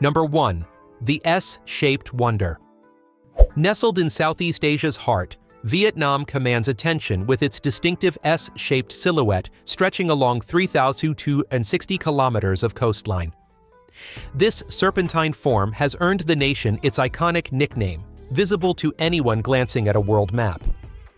Number 1. The S-shaped wonder. Nestled in Southeast Asia's heart, Vietnam commands attention with its distinctive S-shaped silhouette stretching along 3,260 kilometers of coastline. This serpentine form has earned the nation its iconic nickname, visible to anyone glancing at a world map.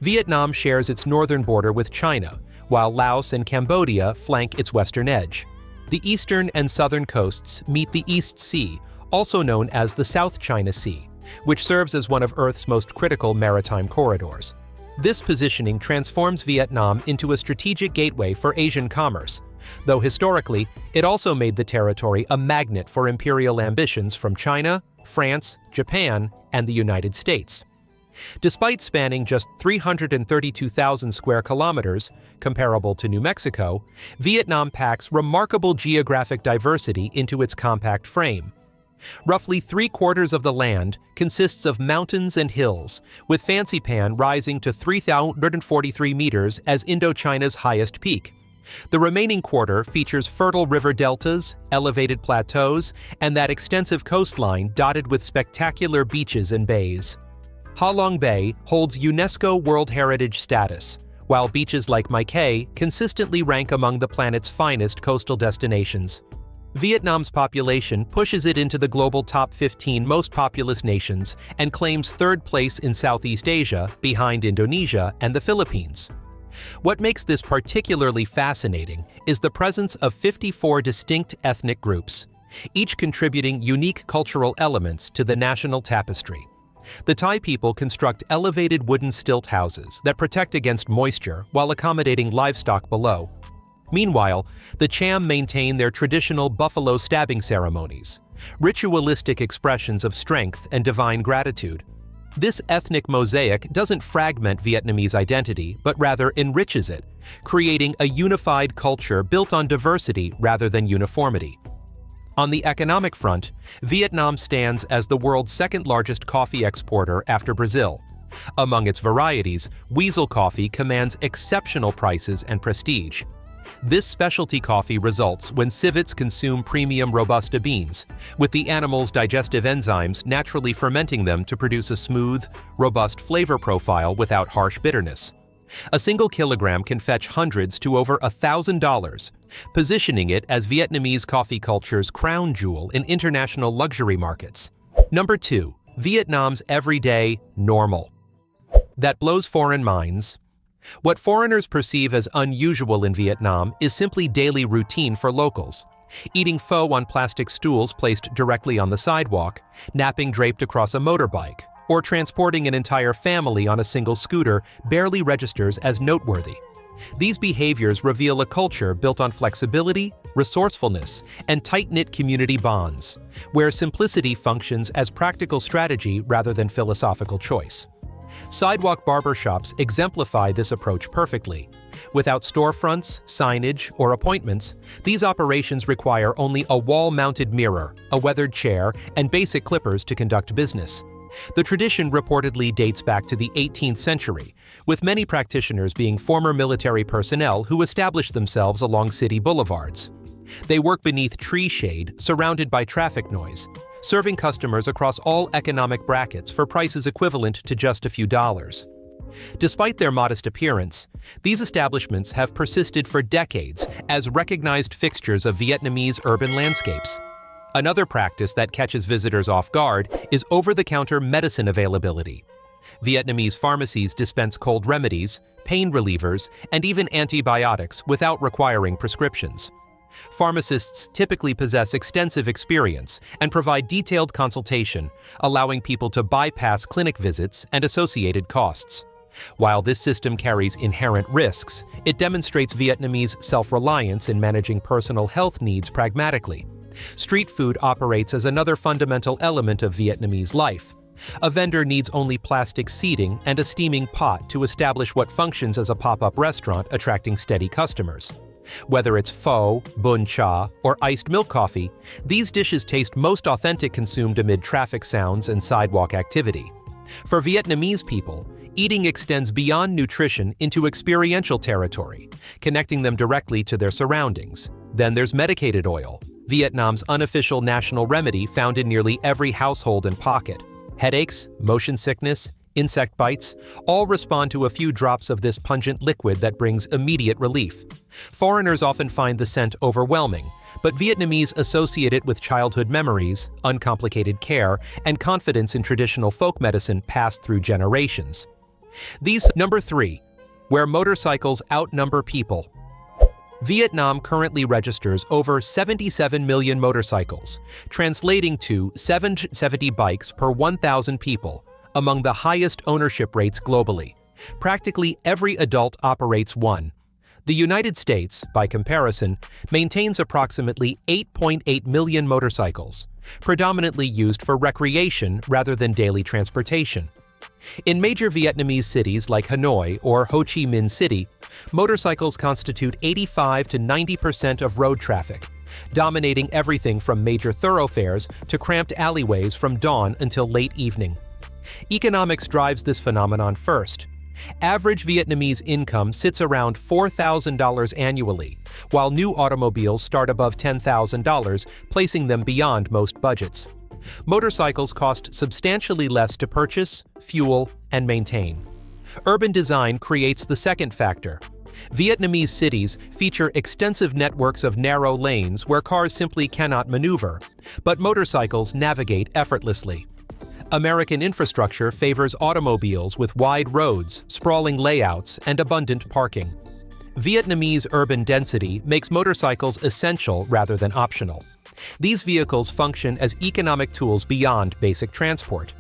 Vietnam shares its northern border with China, while Laos and Cambodia flank its western edge. The eastern and southern coasts meet the East Sea, also known as the South China Sea, which serves as one of Earth's most critical maritime corridors. This positioning transforms Vietnam into a strategic gateway for Asian commerce, though historically, it also made the territory a magnet for imperial ambitions from China, France, Japan, and the United States. Despite spanning just 332,000 square kilometers, comparable to New Mexico, Vietnam packs remarkable geographic diversity into its compact frame. Roughly 3/4 of the land consists of mountains and hills, with Fansipan rising to 3,043 meters as Indochina's highest peak. The remaining quarter features fertile river deltas, elevated plateaus, and that extensive coastline dotted with spectacular beaches and bays. Ha Long Bay holds UNESCO World Heritage status, while beaches like Mai Kay consistently rank among the planet's finest coastal destinations. Vietnam's population pushes it into the global top 15 most populous nations and claims third place in Southeast Asia behind Indonesia and the Philippines. What makes this particularly fascinating is the presence of 54 distinct ethnic groups, each contributing unique cultural elements to the national tapestry. The Thai people construct elevated wooden stilt houses that protect against moisture while accommodating livestock below. Meanwhile, the Cham maintain their traditional buffalo stabbing ceremonies, ritualistic expressions of strength and divine gratitude. This ethnic mosaic doesn't fragment Vietnamese identity, but rather enriches it, creating a unified culture built on diversity rather than uniformity. On the economic front, Vietnam stands as the world's second-largest coffee exporter after Brazil. Among its varieties, Weasel coffee commands exceptional prices and prestige. This specialty coffee results when civets consume premium Robusta beans, with the animal's digestive enzymes naturally fermenting them to produce a smooth, robust flavor profile without harsh bitterness. A single kilogram can fetch hundreds to over $1,000, positioning it as Vietnamese coffee culture's crown jewel in international luxury markets. Number 2. Vietnam's everyday normal. That blows foreign minds. What foreigners perceive as unusual in Vietnam is simply daily routine for locals. Eating pho on plastic stools placed directly on the sidewalk, napping draped across a motorbike, or transporting an entire family on a single scooter barely registers as noteworthy. These behaviors reveal a culture built on flexibility, resourcefulness, and tight-knit community bonds, where simplicity functions as practical strategy rather than philosophical choice. Sidewalk barbershops exemplify this approach perfectly. Without storefronts, signage, or appointments, these operations require only a wall-mounted mirror, a weathered chair, and basic clippers to conduct business. The tradition reportedly dates back to the 18th century, with many practitioners being former military personnel who established themselves along city boulevards. They work beneath tree shade, surrounded by traffic noise, serving customers across all economic brackets for prices equivalent to just a few dollars. Despite their modest appearance, these establishments have persisted for decades as recognized fixtures of Vietnamese urban landscapes. Another practice that catches visitors off guard is over-the-counter medicine availability. Vietnamese pharmacies dispense cold remedies, pain relievers, and even antibiotics without requiring prescriptions. Pharmacists typically possess extensive experience and provide detailed consultation, allowing people to bypass clinic visits and associated costs. While this system carries inherent risks, it demonstrates Vietnamese self-reliance in managing personal health needs pragmatically. Street food operates as another fundamental element of Vietnamese life. A vendor needs only plastic seating and a steaming pot to establish what functions as a pop-up restaurant attracting steady customers. Whether it's pho, bun cha, or iced milk coffee, these dishes taste most authentic consumed amid traffic sounds and sidewalk activity. For Vietnamese people, eating extends beyond nutrition into experiential territory, connecting them directly to their surroundings. Then there's medicated oil, Vietnam's unofficial national remedy found in nearly every household and pocket. Headaches, motion sickness, insect bites, all respond to a few drops of this pungent liquid that brings immediate relief. Foreigners often find the scent overwhelming, but Vietnamese associate it with childhood memories, uncomplicated care, and confidence in traditional folk medicine passed through generations. Number 3. Where motorcycles outnumber people. Vietnam currently registers over 77 million motorcycles, translating to 770 bikes per 1,000 people, among the highest ownership rates globally. Practically every adult operates one. The United States, by comparison, maintains approximately 8.8 million motorcycles, predominantly used for recreation rather than daily transportation. In major Vietnamese cities like Hanoi or Ho Chi Minh City, motorcycles constitute 85 to 90% of road traffic, dominating everything from major thoroughfares to cramped alleyways from dawn until late evening. Economics drives this phenomenon first. Average Vietnamese income sits around $4,000 annually, while new automobiles start above $10,000, placing them beyond most budgets. Motorcycles cost substantially less to purchase, fuel, and maintain. Urban design creates the second factor. Vietnamese cities feature extensive networks of narrow lanes where cars simply cannot maneuver, but motorcycles navigate effortlessly. American infrastructure favors automobiles with wide roads, sprawling layouts, and abundant parking. Vietnamese urban density makes motorcycles essential rather than optional. These vehicles function as economic tools beyond basic transport.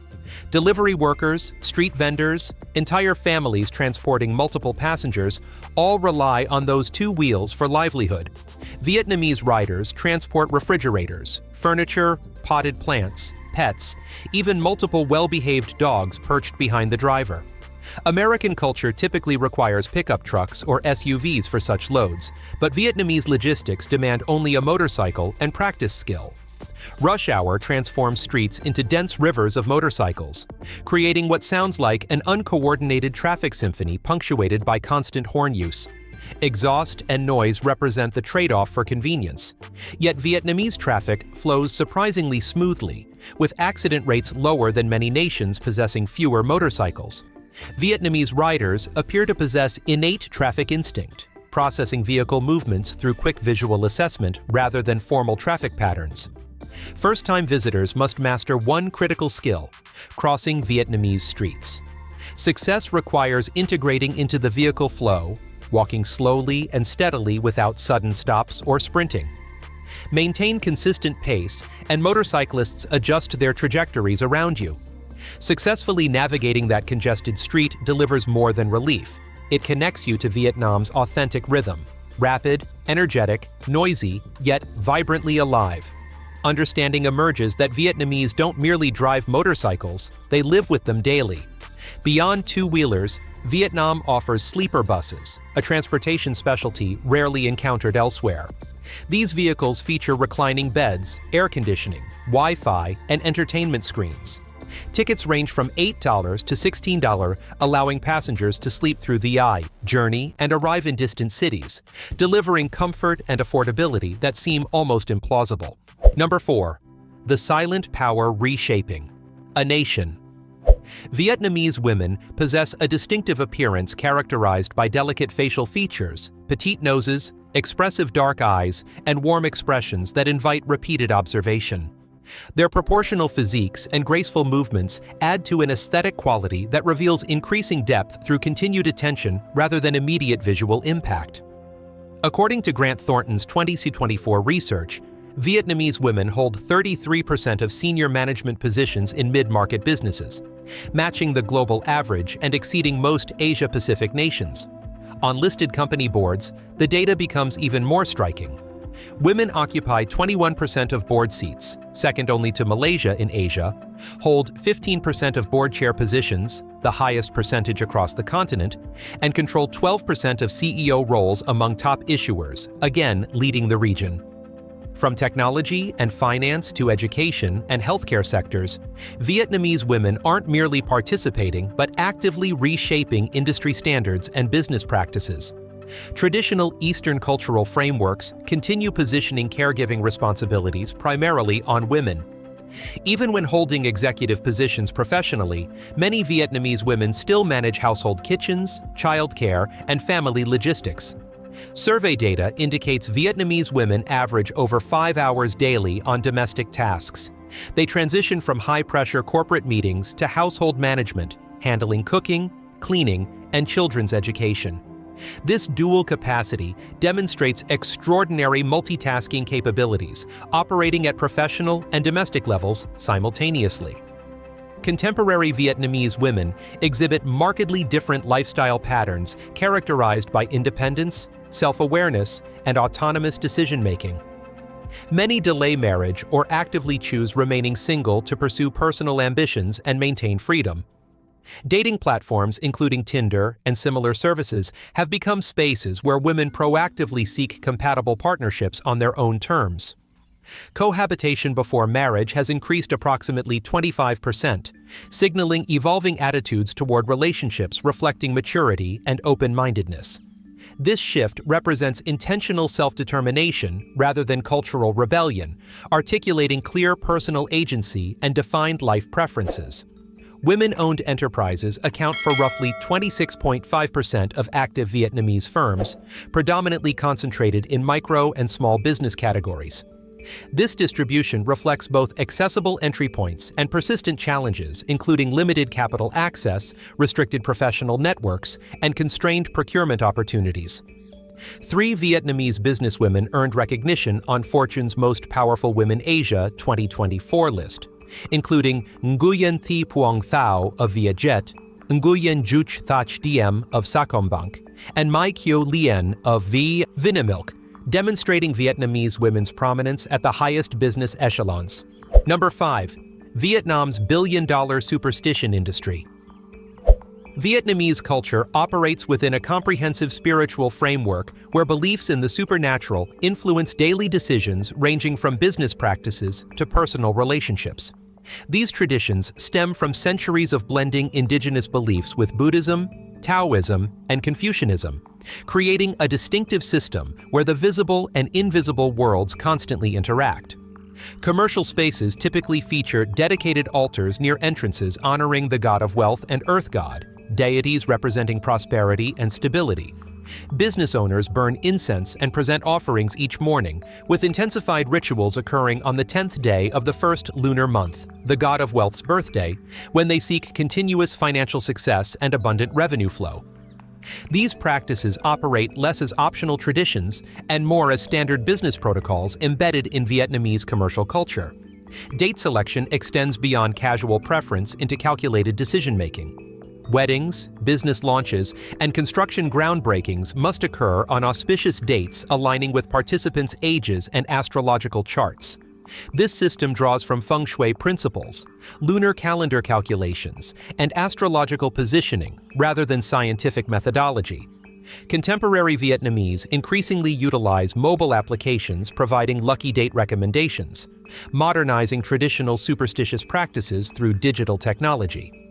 Delivery workers, street vendors, entire families transporting multiple passengers all rely on those two wheels for livelihood. Vietnamese riders transport refrigerators, furniture, potted plants, pets, even multiple well-behaved dogs perched behind the driver. American culture typically requires pickup trucks or SUVs for such loads, but Vietnamese logistics demand only a motorcycle and practice skill. Rush hour transforms streets into dense rivers of motorcycles, creating what sounds like an uncoordinated traffic symphony punctuated by constant horn use. Exhaust and noise represent the trade-off for convenience. Yet Vietnamese traffic flows surprisingly smoothly, with accident rates lower than many nations possessing fewer motorcycles. Vietnamese riders appear to possess innate traffic instinct, processing vehicle movements through quick visual assessment rather than formal traffic patterns. First-time visitors must master one critical skill: crossing Vietnamese streets. Success requires integrating into the vehicle flow, walking slowly and steadily without sudden stops or sprinting. Maintain consistent pace, and motorcyclists adjust their trajectories around you. Successfully navigating that congested street delivers more than relief. It connects you to Vietnam's authentic rhythm: rapid, energetic, noisy, yet vibrantly alive. Understanding emerges that Vietnamese don't merely drive motorcycles, they live with them daily. Beyond two-wheelers, Vietnam offers sleeper buses, a transportation specialty rarely encountered elsewhere. These vehicles feature reclining beds, air conditioning, Wi-Fi, and entertainment screens. Tickets range from $8 to $16, allowing passengers to sleep through the journey and arrive in distant cities, delivering comfort and affordability that seem almost implausible. Number 4. The silent power reshaping. A nation. Vietnamese women possess a distinctive appearance characterized by delicate facial features, petite noses, expressive dark eyes, and warm expressions that invite repeated observation. Their proportional physiques and graceful movements add to an aesthetic quality that reveals increasing depth through continued attention rather than immediate visual impact. According to Grant Thornton's 2024 research, Vietnamese women hold 33% of senior management positions in mid-market businesses, matching the global average and exceeding most Asia-Pacific nations. On listed company boards, the data becomes even more striking. Women occupy 21% of board seats, second only to Malaysia in Asia, hold 15% of board chair positions, the highest percentage across the continent, and control 12% of CEO roles among top issuers, again leading the region. From technology and finance to education and healthcare sectors, Vietnamese women aren't merely participating but actively reshaping industry standards and business practices. Traditional Eastern cultural frameworks continue positioning caregiving responsibilities primarily on women. Even when holding executive positions professionally, many Vietnamese women still manage household kitchens, childcare, and family logistics. Survey data indicates Vietnamese women average over 5 hours daily on domestic tasks. They transition from high-pressure corporate meetings to household management, handling cooking, cleaning, and children's education. This dual capacity demonstrates extraordinary multitasking capabilities, operating at professional and domestic levels simultaneously. Contemporary Vietnamese women exhibit markedly different lifestyle patterns characterized by independence, self-awareness, and autonomous decision-making. Many delay marriage or actively choose remaining single to pursue personal ambitions and maintain freedom. Dating platforms, including Tinder and similar services, have become spaces where women proactively seek compatible partnerships on their own terms. Cohabitation before marriage has increased approximately 25%, signaling evolving attitudes toward relationships reflecting maturity and open-mindedness. This shift represents intentional self-determination rather than cultural rebellion, articulating clear personal agency and defined life preferences. Women-owned enterprises account for roughly 26.5% of active Vietnamese firms, predominantly concentrated in micro and small business categories. This distribution reflects both accessible entry points and persistent challenges, including limited capital access, restricted professional networks, and constrained procurement opportunities. 3 Vietnamese businesswomen earned recognition on Fortune's Most Powerful Women Asia 2024 list, including Nguyen Thi Puong Thao of Vietjet, Nguyen Juch Thach Diem of Sacombank, and Mai Kyo Lien of Vinamilk, demonstrating Vietnamese women's prominence at the highest business echelons. Number 5. Vietnam's billion-dollar superstition industry. Vietnamese culture operates within a comprehensive spiritual framework where beliefs in the supernatural influence daily decisions ranging from business practices to personal relationships. These traditions stem from centuries of blending indigenous beliefs with Buddhism, Taoism, and Confucianism, creating a distinctive system where the visible and invisible worlds constantly interact. Commercial spaces typically feature dedicated altars near entrances honoring the god of wealth and earth god, deities representing prosperity and stability. Business owners burn incense and present offerings each morning, with intensified rituals occurring on the 10th day of the first lunar month, the god of wealth's birthday, when they seek continuous financial success and abundant revenue flow. These practices operate less as optional traditions and more as standard business protocols embedded in Vietnamese commercial culture. Date selection extends beyond casual preference into calculated decision-making. Weddings, business launches, and construction groundbreakings must occur on auspicious dates aligning with participants' ages and astrological charts. This system draws from feng shui principles, lunar calendar calculations, and astrological positioning rather than scientific methodology. Contemporary Vietnamese increasingly utilize mobile applications providing lucky date recommendations, modernizing traditional superstitious practices through digital technology.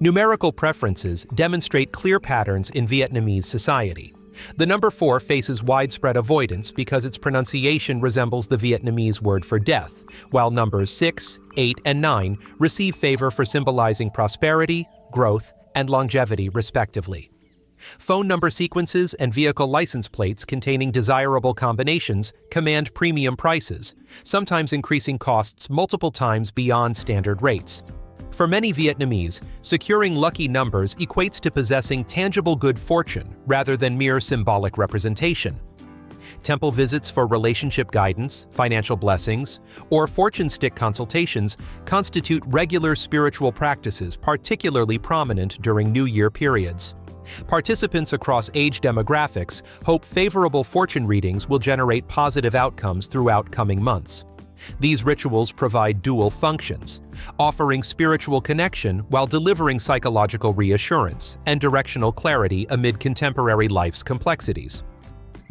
Numerical preferences demonstrate clear patterns in Vietnamese society. The number 4 faces widespread avoidance because its pronunciation resembles the Vietnamese word for death, while numbers 6, 8, and 9 receive favor for symbolizing prosperity, growth, and longevity, respectively. Phone number sequences and vehicle license plates containing desirable combinations command premium prices, sometimes increasing costs multiple times beyond standard rates. For many Vietnamese, securing lucky numbers equates to possessing tangible good fortune rather than mere symbolic representation. Temple visits for relationship guidance, financial blessings, or fortune stick consultations constitute regular spiritual practices particularly prominent during New Year periods. Participants across age demographics hope favorable fortune readings will generate positive outcomes throughout coming months. These rituals provide dual functions, offering spiritual connection while delivering psychological reassurance and directional clarity amid contemporary life's complexities.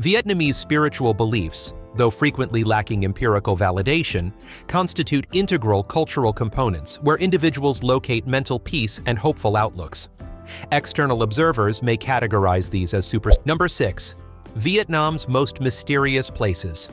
Vietnamese spiritual beliefs, though frequently lacking empirical validation, constitute integral cultural components where individuals locate mental peace and hopeful outlooks. External observers may categorize these as Number 6. Vietnam's most mysterious places.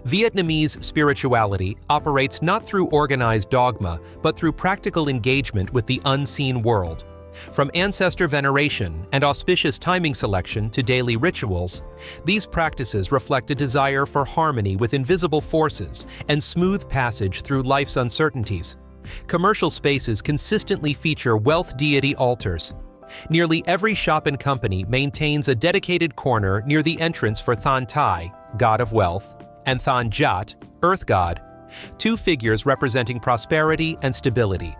Vietnamese spirituality operates not through organized dogma, but through practical engagement with the unseen world. From ancestor veneration and auspicious timing selection to daily rituals, these practices reflect a desire for harmony with invisible forces and smooth passage through life's uncertainties. Commercial spaces consistently feature wealth deity altars. Nearly every shop and company maintains a dedicated corner near the entrance for Than Thai, god of wealth, and Than Jat, earth god, two figures representing prosperity and stability.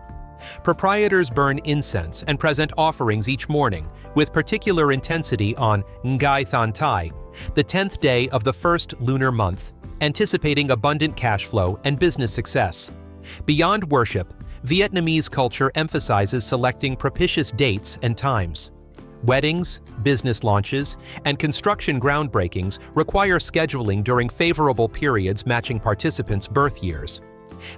Proprietors burn incense and present offerings each morning, with particular intensity on Ngai Than Thai, the 10th day of the first lunar month, anticipating abundant cash flow and business success. Beyond worship, Vietnamese culture emphasizes selecting propitious dates and times. Weddings, business launches, and construction groundbreakings require scheduling during favorable periods matching participants' birth years.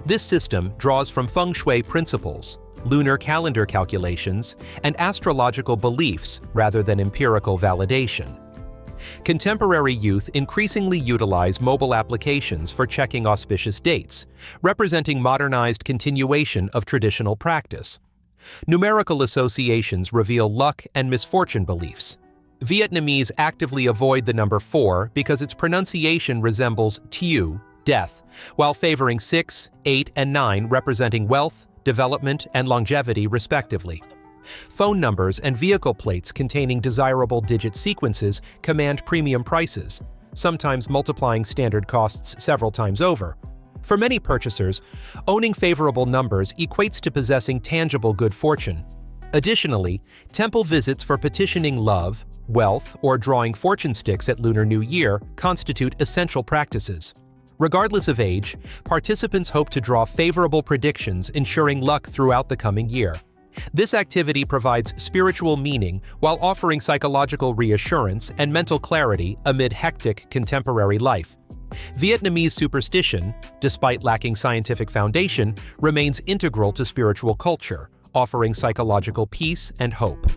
This system draws from feng shui principles, lunar calendar calculations, and astrological beliefs rather than empirical validation. Contemporary youth increasingly utilize mobile applications for checking auspicious dates, representing modernized continuation of traditional practice. Numerical associations reveal luck and misfortune beliefs. Vietnamese actively avoid the number 4 because its pronunciation resembles Thieu, death, while favoring 6, 8, and 9 representing wealth, development, and longevity respectively. Phone numbers and vehicle plates containing desirable digit sequences command premium prices, sometimes multiplying standard costs several times over. For many purchasers, owning favorable numbers equates to possessing tangible good fortune. Additionally, temple visits for petitioning love, wealth, or drawing fortune sticks at Lunar New Year constitute essential practices. Regardless of age, participants hope to draw favorable predictions, ensuring luck throughout the coming year. This activity provides spiritual meaning while offering psychological reassurance and mental clarity amid hectic contemporary life. Vietnamese superstition, despite lacking scientific foundation, remains integral to spiritual culture, offering psychological peace and hope.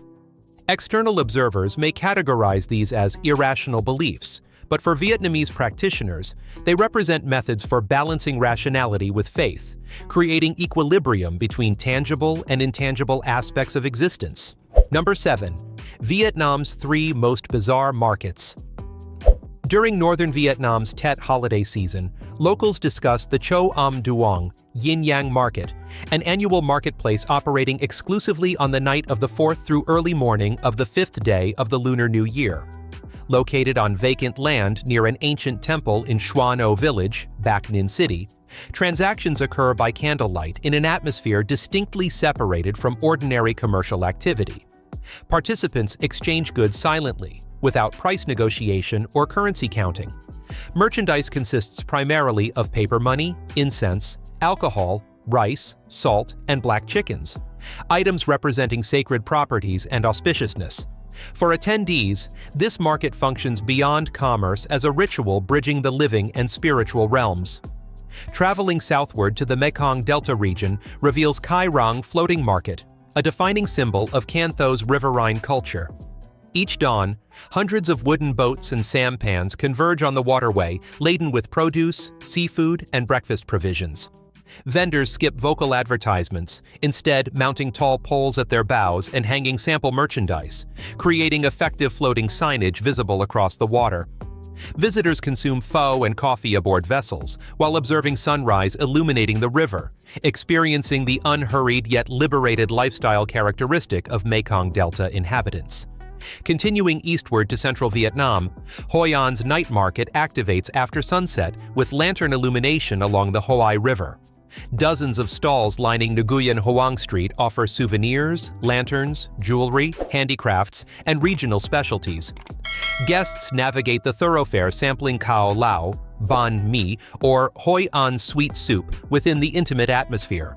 External observers may categorize these as irrational beliefs, but for Vietnamese practitioners, they represent methods for balancing rationality with faith, creating equilibrium between tangible and intangible aspects of existence. Number 7. Vietnam's 3 most bizarre markets. During northern Vietnam's Tet holiday season, locals discuss the Cho Am Duong Yin Yang Market, an annual marketplace operating exclusively on the night of the 4th through early morning of the 5th day of the Lunar New Year. Located on vacant land near an ancient temple in Xuan O Village, Bac Ninh City, transactions occur by candlelight in an atmosphere distinctly separated from ordinary commercial activity. Participants exchange goods silently, without price negotiation or currency counting. Merchandise consists primarily of paper money, incense, alcohol, rice, salt, and black chickens, items representing sacred properties and auspiciousness. For attendees, this market functions beyond commerce as a ritual bridging the living and spiritual realms. Traveling southward to the Mekong Delta region reveals Kai Rang Floating Market, a defining symbol of Can Tho's riverine culture. Each dawn, hundreds of wooden boats and sampans converge on the waterway laden with produce, seafood, and breakfast provisions. Vendors skip vocal advertisements, instead mounting tall poles at their bows and hanging sample merchandise, creating effective floating signage visible across the water. Visitors consume pho and coffee aboard vessels, while observing sunrise illuminating the river, experiencing the unhurried yet liberated lifestyle characteristic of Mekong Delta inhabitants. Continuing eastward to central Vietnam, Hoi An's night market activates after sunset with lantern illumination along the Hoi River. Dozens of stalls lining Nguyen Hoang Street offer souvenirs, lanterns, jewelry, handicrafts, and regional specialties. Guests navigate the thoroughfare sampling Cao Lao, Banh Mi, or Hoi An sweet soup within the intimate atmosphere.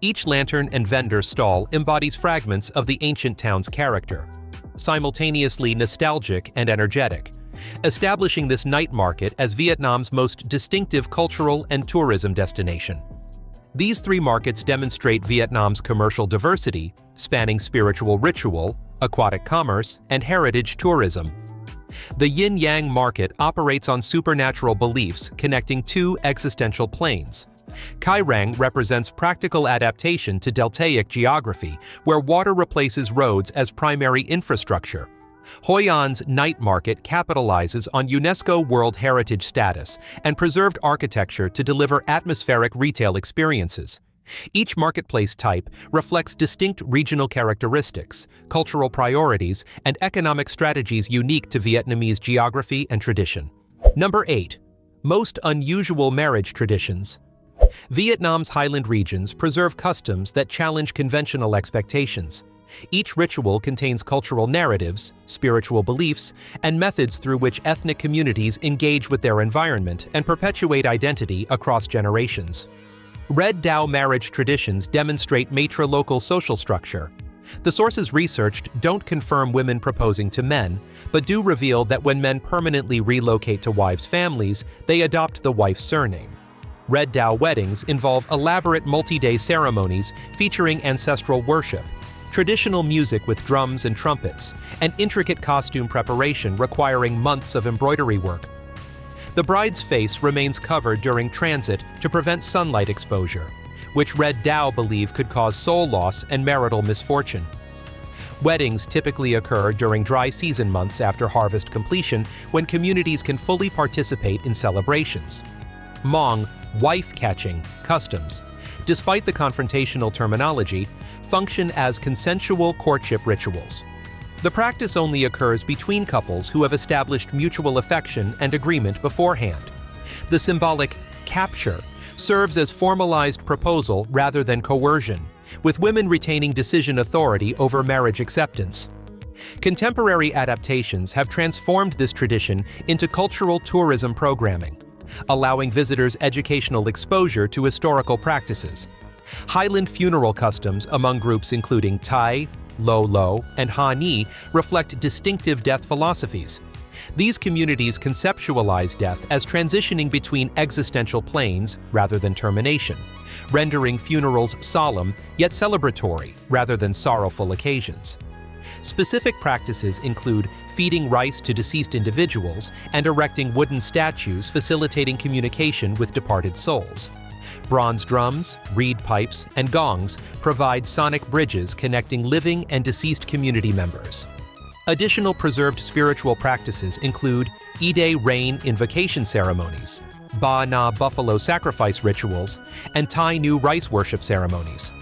Each lantern and vendor stall embodies fragments of the ancient town's character, simultaneously nostalgic and energetic, establishing this night market as Vietnam's most distinctive cultural and tourism destination. These 3 markets demonstrate Vietnam's commercial diversity, spanning spiritual ritual, aquatic commerce, and heritage tourism. The yin-yang market operates on supernatural beliefs connecting two existential planes. Kairang represents practical adaptation to deltaic geography, where water replaces roads as primary infrastructure. Hoi An's night market capitalizes on UNESCO World Heritage status and preserved architecture to deliver atmospheric retail experiences. Each marketplace type reflects distinct regional characteristics, cultural priorities, and economic strategies unique to Vietnamese geography and tradition. Number 8. Most unusual marriage traditions. Vietnam's highland regions preserve customs that challenge conventional expectations. Each ritual contains cultural narratives, spiritual beliefs, and methods through which ethnic communities engage with their environment and perpetuate identity across generations. Red Dao marriage traditions demonstrate matrilocal social structure. The sources researched don't confirm women proposing to men, but do reveal that when men permanently relocate to wives' families, they adopt the wife's surname. Red Dao weddings involve elaborate multi-day ceremonies featuring ancestral worship, traditional music with drums and trumpets, and intricate costume preparation requiring months of embroidery work. The bride's face remains covered during transit to prevent sunlight exposure, which Red Dao believe could cause soul loss and marital misfortune. Weddings typically occur during dry season months after harvest completion, when communities can fully participate in celebrations. Hmong, wife-catching, customs, despite the confrontational terminology, function as consensual courtship rituals. The practice only occurs between couples who have established mutual affection and agreement beforehand. The symbolic capture serves as formalized proposal rather than coercion, with women retaining decision authority over marriage acceptance. Contemporary adaptations have transformed this tradition into cultural tourism programming, allowing visitors educational exposure to historical practices. Highland funeral customs among groups including Thai, Lo Lo, and Ha Ni reflect distinctive death philosophies. These communities conceptualize death as transitioning between existential planes rather than termination, rendering funerals solemn yet celebratory rather than sorrowful occasions. Specific practices include feeding rice to deceased individuals and erecting wooden statues facilitating communication with departed souls. Bronze drums, reed pipes, and gongs provide sonic bridges connecting living and deceased community members. Additional preserved spiritual practices include Ide rain invocation ceremonies, Ba Na buffalo sacrifice rituals, and Tai Nu rice worship ceremonies.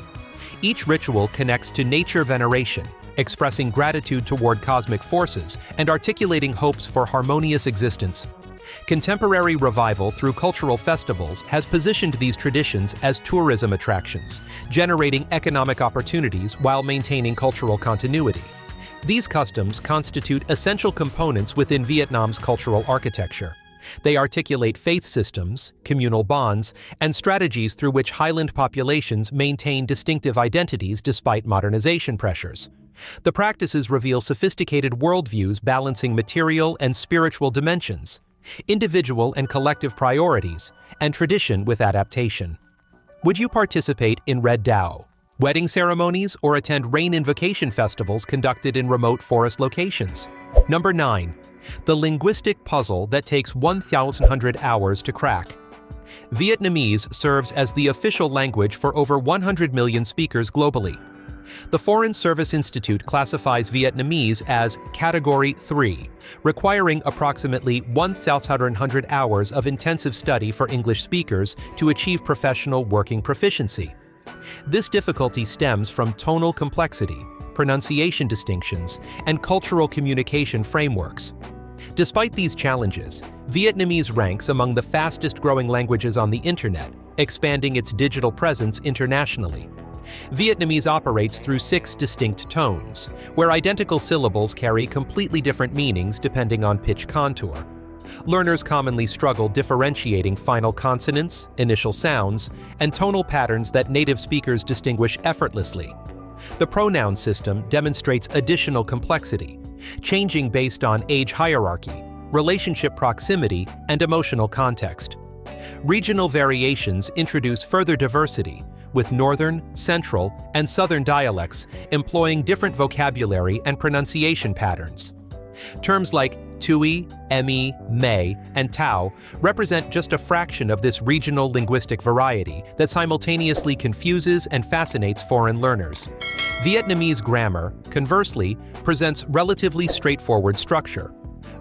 Each ritual connects to nature veneration, expressing gratitude toward cosmic forces and articulating hopes for harmonious existence. Contemporary revival through cultural festivals has positioned these traditions as tourism attractions, generating economic opportunities while maintaining cultural continuity. These customs constitute essential components within Vietnam's cultural architecture. They articulate faith systems, communal bonds, and strategies through which highland populations maintain distinctive identities despite modernization pressures. The practices reveal sophisticated worldviews balancing material and spiritual dimensions, individual and collective priorities, and tradition with adaptation. Would you participate in Red Dao, wedding ceremonies, or attend rain invocation festivals conducted in remote forest locations? Number 9. The linguistic puzzle that takes 1,100 hours to crack. Vietnamese serves as the official language for over 100 million speakers globally. The Foreign Service Institute classifies Vietnamese as Category 3, requiring approximately 1,100 hours of intensive study for English speakers to achieve professional working proficiency. This difficulty stems from tonal complexity, pronunciation distinctions, and cultural communication frameworks. Despite these challenges, Vietnamese ranks among the fastest-growing languages on the internet, expanding its digital presence internationally. Vietnamese operates through 6 distinct tones, where identical syllables carry completely different meanings depending on pitch contour. Learners commonly struggle differentiating final consonants, initial sounds, and tonal patterns that native speakers distinguish effortlessly. The pronoun system demonstrates additional complexity, changing based on age hierarchy, relationship proximity, and emotional context. Regional variations introduce further diversity, with northern, central, and southern dialects employing different vocabulary and pronunciation patterns. Terms like Tui, Emi, May, and Tao represent just a fraction of this regional linguistic variety that simultaneously confuses and fascinates foreign learners. Vietnamese grammar, conversely, presents relatively straightforward structure.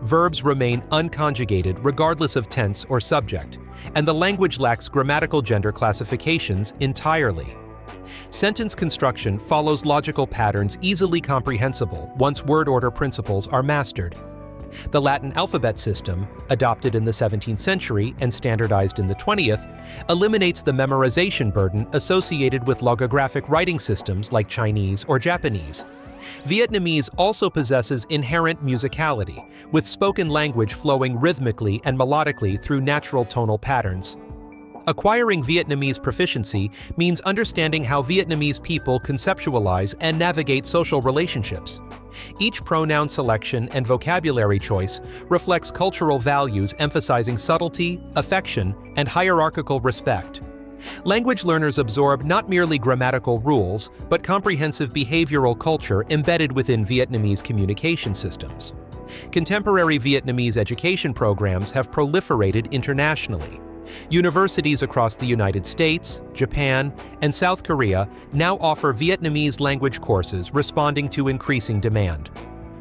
Verbs remain unconjugated regardless of tense or subject, and the language lacks grammatical gender classifications entirely. Sentence construction follows logical patterns easily comprehensible once word order principles are mastered. The Latin alphabet system, adopted in the 17th century and standardized in the 20th, eliminates the memorization burden associated with logographic writing systems like Chinese or Japanese. Vietnamese also possesses inherent musicality, with spoken language flowing rhythmically and melodically through natural tonal patterns. Acquiring Vietnamese proficiency means understanding how Vietnamese people conceptualize and navigate social relationships. Each pronoun selection and vocabulary choice reflects cultural values emphasizing subtlety, affection, and hierarchical respect. Language learners absorb not merely grammatical rules, but comprehensive behavioral culture embedded within Vietnamese communication systems. Contemporary Vietnamese education programs have proliferated internationally. Universities across the United States, Japan, and South Korea now offer Vietnamese language courses responding to increasing demand.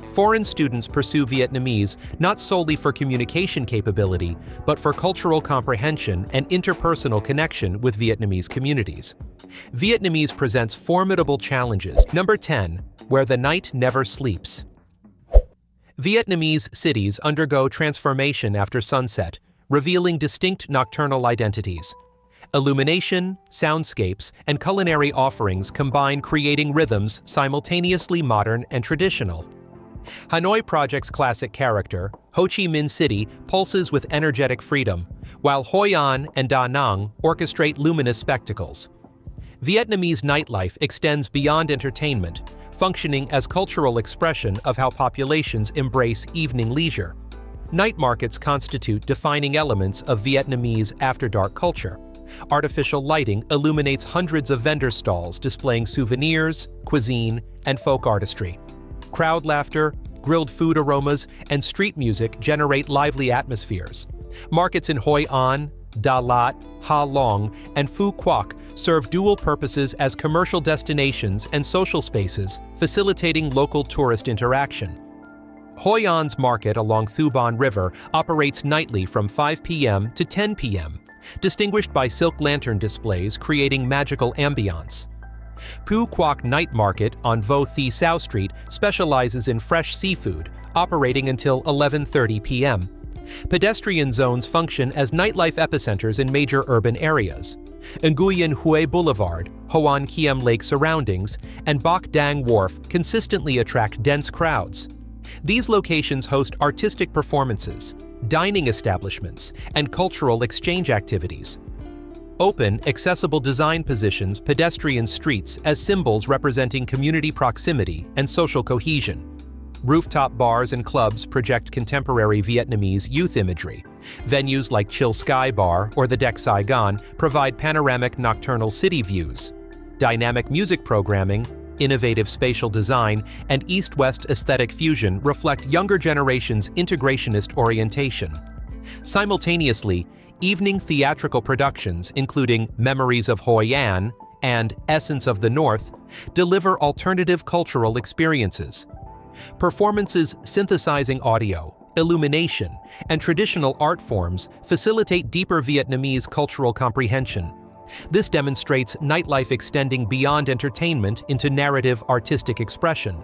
Foreign students pursue Vietnamese not solely for communication capability, but for cultural comprehension and interpersonal connection with Vietnamese communities. Vietnamese presents formidable challenges. Number 10, where the night never sleeps. Vietnamese cities undergo transformation after sunset, revealing distinct nocturnal identities. Illumination, soundscapes, and culinary offerings combine, creating rhythms simultaneously modern and traditional. Hanoi project's classic character, Ho Chi Minh City, pulses with energetic freedom, while Hoi An and Da Nang orchestrate luminous spectacles. Vietnamese nightlife extends beyond entertainment, functioning as cultural expression of how populations embrace evening leisure. Night markets constitute defining elements of Vietnamese after-dark culture. Artificial lighting illuminates hundreds of vendor stalls displaying souvenirs, cuisine, and folk artistry. Crowd laughter, grilled food aromas, and street music generate lively atmospheres. Markets in Hoi An, Da Lat, Ha Long, and Phu Quoc serve dual purposes as commercial destinations and social spaces, facilitating local tourist interaction. Hoi An's market along Thu Bon River operates nightly from 5 p.m. to 10 p.m., distinguished by silk lantern displays creating magical ambiance. Phu Quoc Night Market on Vo Thi Sao Street specializes in fresh seafood, operating until 11:30 p.m. Pedestrian zones function as nightlife epicenters in major urban areas. Nguyen Hue Boulevard, Hoan Kiem Lake surroundings, and Bac Dang Wharf consistently attract dense crowds. These locations host artistic performances, dining establishments, and cultural exchange activities. Open, accessible design positions pedestrian streets as symbols representing community proximity and social cohesion. Rooftop bars and clubs project contemporary Vietnamese youth imagery. Venues like Chill Sky Bar or the Deck Saigon provide panoramic nocturnal city views. Dynamic music programming, innovative spatial design, and East-West aesthetic fusion reflect younger generations' integrationist orientation. Simultaneously, evening theatrical productions, including Memories of Hoi An and Essence of the North, deliver alternative cultural experiences. Performances synthesizing audio, illumination, and traditional art forms facilitate deeper Vietnamese cultural comprehension. This demonstrates nightlife extending beyond entertainment into narrative artistic expression.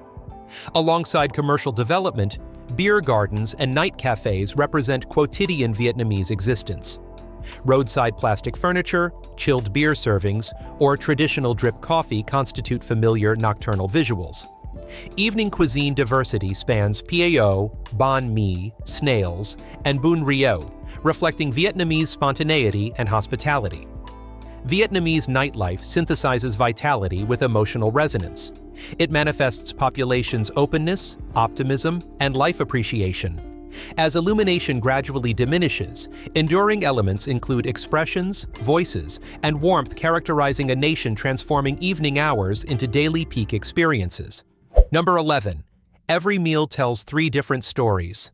Alongside commercial development, beer gardens and night cafes represent quotidian Vietnamese existence. Roadside plastic furniture, chilled beer servings, or traditional drip coffee constitute familiar nocturnal visuals. Evening cuisine diversity spans Pao, Banh Mi, Snails, and Bun Rio, reflecting Vietnamese spontaneity and hospitality. Vietnamese nightlife synthesizes vitality with emotional resonance. It manifests populations' openness, optimism, and life appreciation. As illumination gradually diminishes, enduring elements include expressions, voices, and warmth characterizing a nation transforming evening hours into daily peak experiences. Number 11. Every meal tells 3 different stories.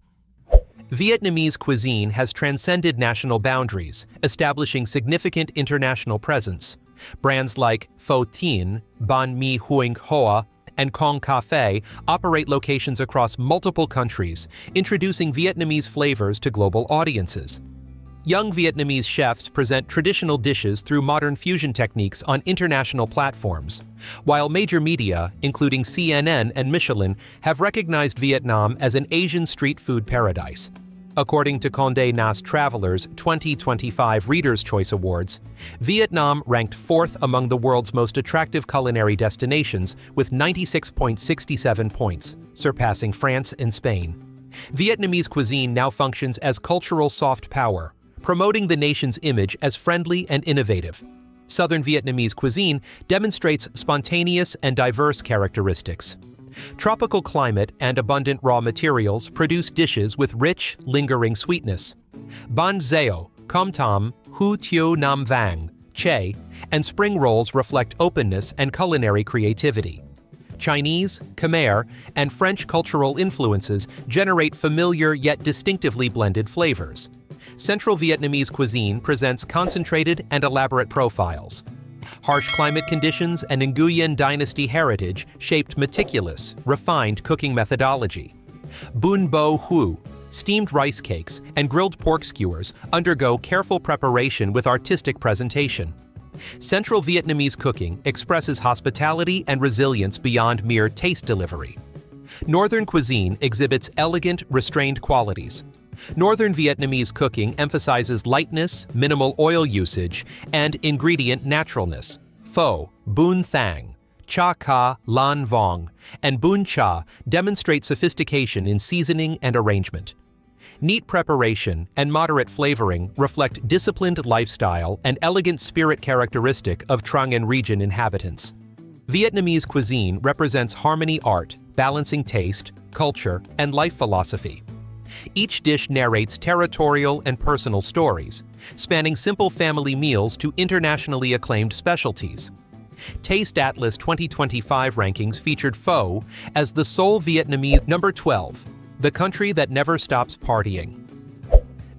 Vietnamese cuisine has transcended national boundaries, establishing significant international presence. Brands like Pho Tien, Banh Mi Huing Hoa, and Cong Cafe operate locations across multiple countries, introducing Vietnamese flavors to global audiences. Young Vietnamese chefs present traditional dishes through modern fusion techniques on international platforms, while major media, including CNN and Michelin, have recognized Vietnam as an Asian street food paradise. According to Condé Nast Traveler's 2025 Reader's Choice Awards, Vietnam ranked fourth among the world's most attractive culinary destinations with 96.67 points, surpassing France and Spain. Vietnamese cuisine now functions as cultural soft power, promoting the nation's image as friendly and innovative. Southern Vietnamese cuisine demonstrates spontaneous and diverse characteristics. Tropical climate and abundant raw materials produce dishes with rich, lingering sweetness. Bánh xèo, com tam, hu tieu nam vang, che, and spring rolls reflect openness and culinary creativity. Chinese, Khmer, and French cultural influences generate familiar yet distinctively blended flavors. Central Vietnamese cuisine presents concentrated and elaborate profiles. Harsh climate conditions and Nguyen dynasty heritage shaped meticulous, refined cooking methodology. Bun bo hu, steamed rice cakes, and grilled pork skewers undergo careful preparation with artistic presentation. Central Vietnamese cooking expresses hospitality and resilience beyond mere taste delivery. Northern cuisine exhibits elegant, restrained qualities. Northern Vietnamese cooking emphasizes lightness, minimal oil usage, and ingredient naturalness. Pho, bun thang, cha ca lan vong, and bun cha demonstrate sophistication in seasoning and arrangement. Neat preparation and moderate flavoring reflect disciplined lifestyle and elegant spirit characteristic of Trang An region inhabitants. Vietnamese cuisine represents harmony art, balancing taste, culture, and life philosophy. Each dish narrates territorial and personal stories, spanning simple family meals to internationally acclaimed specialties. Taste Atlas 2025 rankings featured pho as the sole Vietnamese number 12, the country that never stops partying.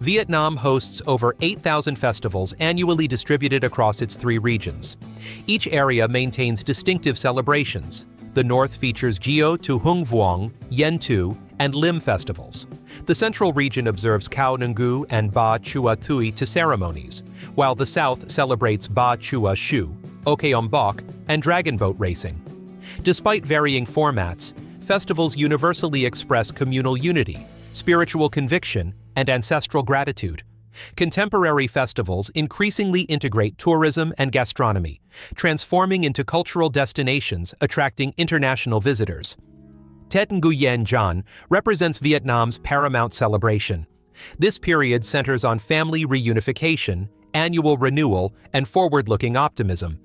Vietnam hosts over 8,000 festivals annually distributed across its 3 regions. Each area maintains distinctive celebrations. The north features Gio to Hung Vuong, Yen Tu, and Lim festivals. The central region observes Khao Ngu and Ba Chua Thui to ceremonies, while the south celebrates Ba Chua Shu, Okeom Bok, and dragon boat racing. Despite varying formats, festivals universally express communal unity, spiritual conviction, and ancestral gratitude. Contemporary festivals increasingly integrate tourism and gastronomy, transforming into cultural destinations attracting international visitors. Tết Nguyen Gian represents Vietnam's paramount celebration. This period centers on family reunification, annual renewal, and forward-looking optimism.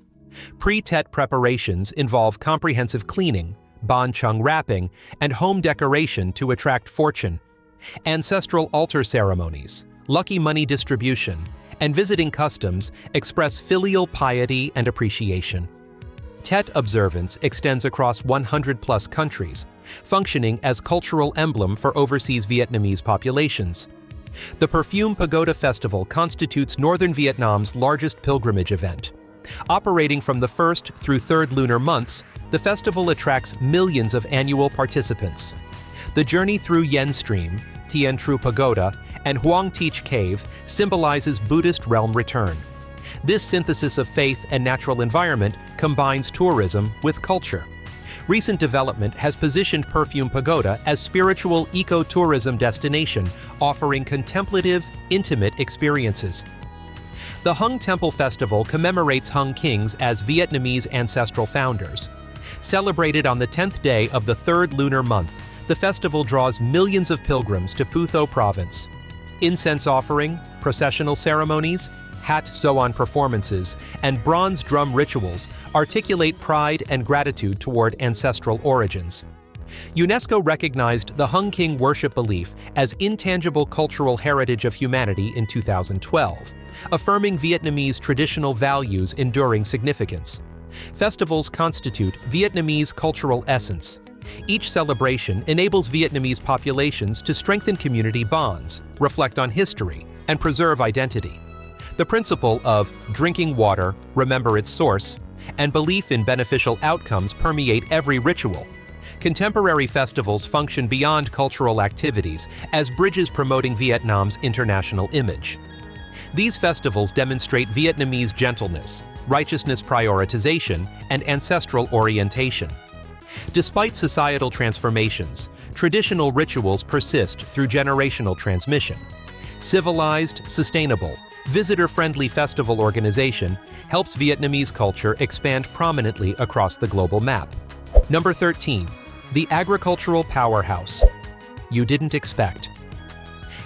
Pre-Tết preparations involve comprehensive cleaning, Ban Chung wrapping, and home decoration to attract fortune. Ancestral altar ceremonies, lucky money distribution, and visiting customs express filial piety and appreciation. Tết observance extends across 100-plus countries, functioning as cultural emblem for overseas Vietnamese populations. The Perfume Pagoda Festival constitutes northern Vietnam's largest pilgrimage event. Operating from the 1st through 3rd lunar months, the festival attracts millions of annual participants. The journey through Yen Stream, Tien Tru Pagoda, and Huang Teach Cave symbolizes Buddhist realm return. This synthesis of faith and natural environment combines tourism with culture. Recent development has positioned Perfume Pagoda as spiritual eco-tourism destination, offering contemplative, intimate experiences. The Hung Temple Festival commemorates Hung kings as Vietnamese ancestral founders. Celebrated on the 10th day of the 3rd lunar month, the festival draws millions of pilgrims to Phu Tho province. Incense offering, processional ceremonies, hat Zoan performances, and bronze drum rituals articulate pride and gratitude toward ancestral origins. UNESCO recognized the Hung King worship belief as intangible cultural heritage of humanity in 2012, affirming Vietnamese traditional values' enduring significance. Festivals constitute Vietnamese cultural essence, Each celebration enables Vietnamese populations to strengthen community bonds, reflect on history, and preserve identity. The principle of drinking water, remember its source, and belief in beneficial outcomes permeate every ritual. Contemporary festivals function beyond cultural activities as bridges promoting Vietnam's international image. These festivals demonstrate Vietnamese gentleness, righteousness prioritization, and ancestral orientation. Despite societal transformations, traditional rituals persist through generational transmission. Civilized, sustainable, visitor-friendly festival organization helps Vietnamese culture expand prominently across the global map. Number 13. The agricultural powerhouse you didn't expect.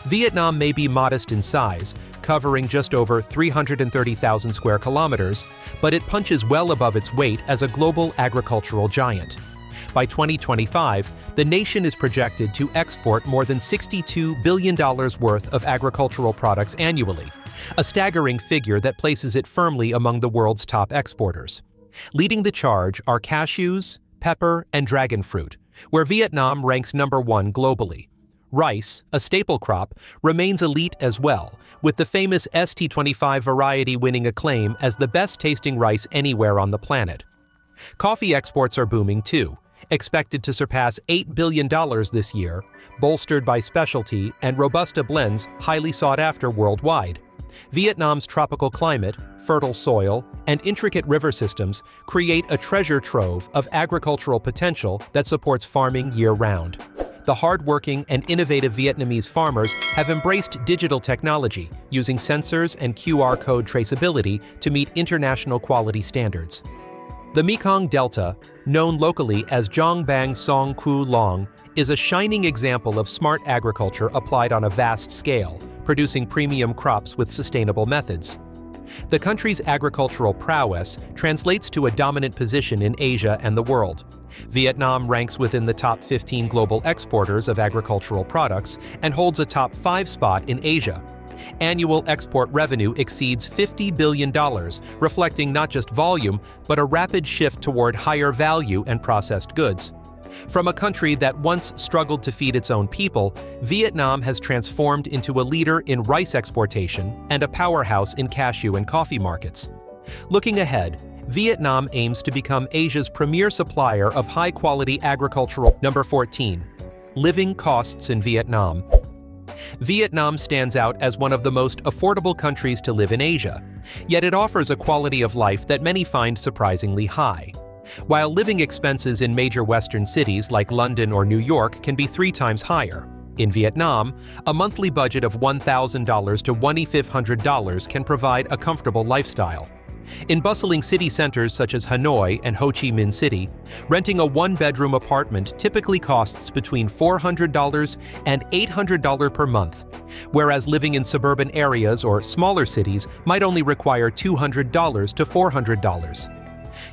Vietnam may be modest in size, covering just over 330,000 square kilometers, but it punches well above its weight as a global agricultural giant. By 2025, the nation is projected to export more than $62 billion worth of agricultural products annually, a staggering figure that places it firmly among the world's top exporters. Leading the charge are cashews, pepper, and dragon fruit, where Vietnam ranks number 1 globally. Rice, a staple crop, remains elite as well, with the famous ST25 variety winning acclaim as the best-tasting rice anywhere on the planet. Coffee exports are booming too, expected to surpass $8 billion this year, bolstered by specialty and Robusta blends highly sought after worldwide. Vietnam's tropical climate, fertile soil, and intricate river systems create a treasure trove of agricultural potential that supports farming year-round. The hard-working and innovative Vietnamese farmers have embraced digital technology, using sensors and QR code traceability to meet international quality standards. The Mekong Delta, known locally as Dong Bang Song Kue Long, is a shining example of smart agriculture applied on a vast scale, producing premium crops with sustainable methods. The country's agricultural prowess translates to a dominant position in Asia and the world. Vietnam ranks within the top 15 global exporters of agricultural products and holds a top 5 spot in Asia. Annual export revenue exceeds $50 billion, reflecting not just volume, but a rapid shift toward higher value and processed goods. From a country that once struggled to feed its own people, Vietnam has transformed into a leader in rice exportation and a powerhouse in cashew and coffee markets. Looking ahead, Vietnam aims to become Asia's premier supplier of high-quality agricultural. Number 14. Living costs in Vietnam. Vietnam stands out as one of the most affordable countries to live in Asia, yet it offers a quality of life that many find surprisingly high. While living expenses in major Western cities like London or New York can be 3 times higher, in Vietnam, a monthly budget of $1,000 to $2,500 can provide a comfortable lifestyle. In bustling city centers such as Hanoi and Ho Chi Minh City, renting a 1-bedroom apartment typically costs between $400 and $800 per month, whereas living in suburban areas or smaller cities might only require $200 to $400.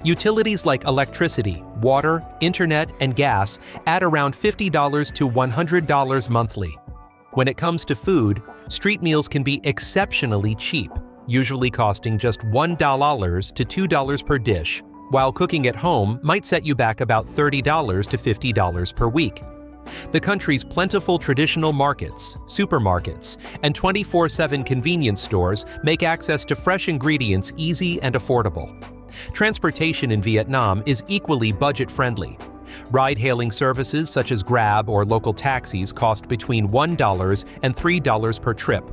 Utilities like electricity, water, internet, and gas add around $50 to $100 monthly. When it comes to food, street meals can be exceptionally cheap, usually costing just $1 to $2 per dish, while cooking at home might set you back about $30 to $50 per week. The country's plentiful traditional markets, supermarkets, and 24/7 convenience stores make access to fresh ingredients easy and affordable. Transportation in Vietnam is equally budget-friendly. Ride-hailing services such as Grab or local taxis cost between $1 and $3 per trip.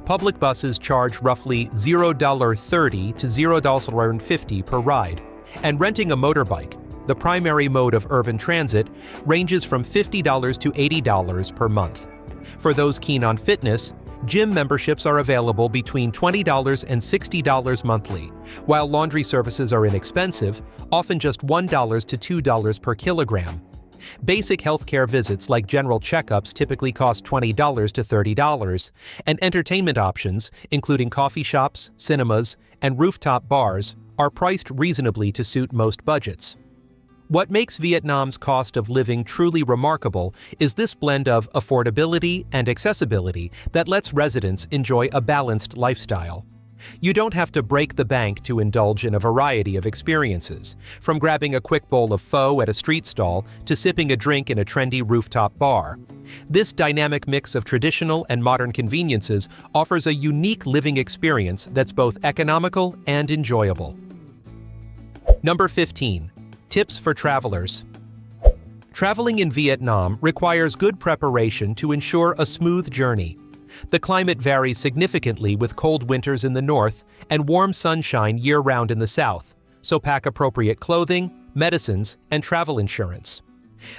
Public buses charge roughly $0.30 to $0.50 per ride, and renting a motorbike, the primary mode of urban transit, ranges from $50 to $80 per month. For those keen on fitness, gym memberships are available between $20 and $60 monthly, while laundry services are inexpensive, often just $1 to $2 per kilogram. Basic healthcare visits like general checkups typically cost $20 to $30, and entertainment options, including coffee shops, cinemas, and rooftop bars, are priced reasonably to suit most budgets. What makes Vietnam's cost of living truly remarkable is this blend of affordability and accessibility that lets residents enjoy a balanced lifestyle. You don't have to break the bank to indulge in a variety of experiences, from grabbing a quick bowl of pho at a street stall to sipping a drink in a trendy rooftop bar. This dynamic mix of traditional and modern conveniences offers a unique living experience that's both economical and enjoyable. Number 15. Tips for travelers. Traveling in Vietnam requires good preparation to ensure a smooth journey. The climate varies significantly with cold winters in the north and warm sunshine year-round in the south, so pack appropriate clothing, medicines, and travel insurance.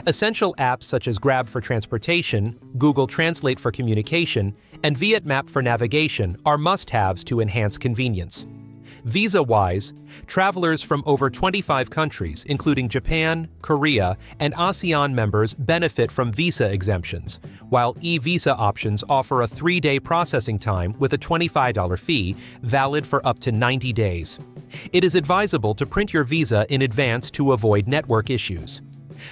Essential apps such as Grab for transportation, Google Translate for communication, and Vietmap for navigation are must-haves to enhance convenience. Visa-wise, travelers from over 25 countries, including Japan, Korea, and ASEAN members benefit from visa exemptions, while e-visa options offer a 3-day processing time with a $25 fee, valid for up to 90 days. It is advisable to print your visa in advance to avoid network issues.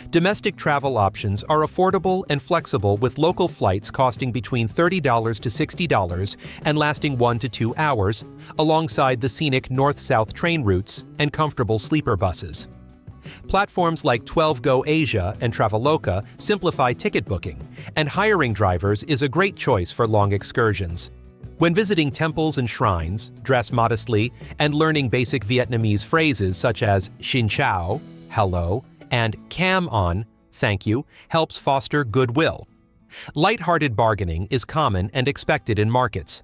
Domestic travel options are affordable and flexible, with local flights costing between $30 to $60 and lasting 1 to 2 hours, alongside the scenic north-south train routes and comfortable sleeper buses. Platforms like 12Go Asia and Traveloka simplify ticket booking, and hiring drivers is a great choice for long excursions. When visiting temples and shrines, dress modestly, and learning basic Vietnamese phrases such as Xin Chào, hello, and Cam on, thank you, helps foster goodwill. Light-hearted bargaining is common and expected in markets.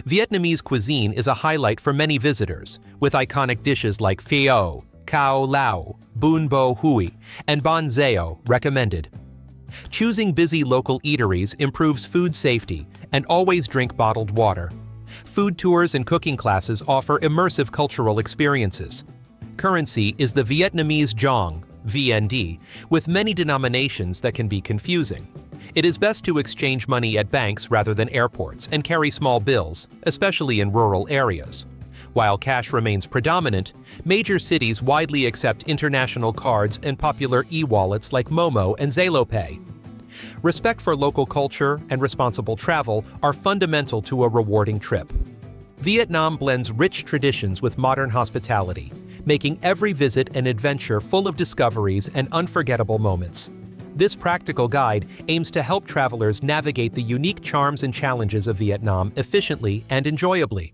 Vietnamese cuisine is a highlight for many visitors, with iconic dishes like Pho, Cao Lao, Bun Bo Hui, and Ban Zao recommended. Choosing busy local eateries improves food safety, and always drink bottled water. Food tours and cooking classes offer immersive cultural experiences. Currency is the Vietnamese dong, VND, with many denominations that can be confusing. It is best to exchange money at banks rather than airports and carry small bills, especially in rural areas. While cash remains predominant, major cities widely accept international cards and popular e-wallets like Momo and ZaloPay. Respect for local culture and responsible travel are fundamental to a rewarding trip. Vietnam blends rich traditions with modern hospitality, making every visit an adventure full of discoveries and unforgettable moments. This practical guide aims to help travelers navigate the unique charms and challenges of Vietnam efficiently and enjoyably.